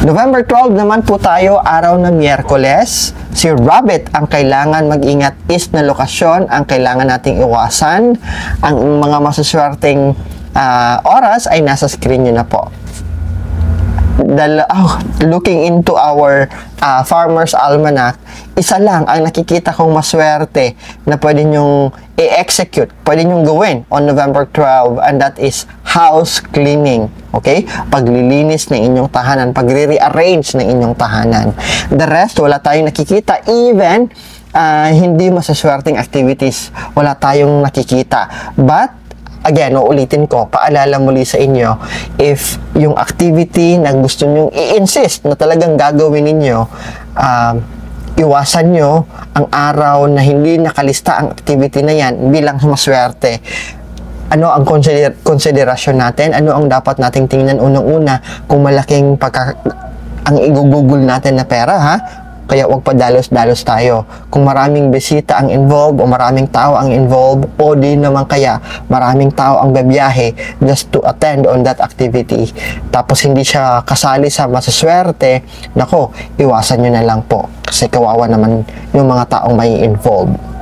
November 12 naman po tayo, araw ng Miyerkules. Si Rabbit ang kailangan mag-ingat is na lokasyon, ang kailangan nating iwasan. Ang mga masuswerteng oras ay nasa screen nyo na po. Looking into our Farmer's Almanac, isa lang ang nakikita kong maswerte na pwede nyong i-execute, pwede nyong gawin on November 12, and that is house cleaning. Okay? Paglilinis ng inyong tahanan, pagre-rearrange ng inyong tahanan. The rest, wala tayong nakikita. Even hindi masaswerteng activities, wala tayong nakikita. But again, uulitin ko, paalala muli sa inyo, if yung activity na gusto nyong i-insist na talagang gagawin ninyo, iwasan nyo ang araw na hindi nakalista ang activity na yan bilang maswerte. Ano ang konsiderasyon natin? Ano ang dapat nating tingnan unang-una kung malaking ang igugugol natin na pera, ha? Kaya huwag pa dalos-dalos tayo. Kung maraming bisita ang involved o maraming tao ang involved o di naman kaya maraming tao ang babiyahe just to attend on that activity, tapos hindi siya kasali sa masaswerte, nako, iwasan nyo na lang po. Kasi kawawa naman yung mga taong may involved.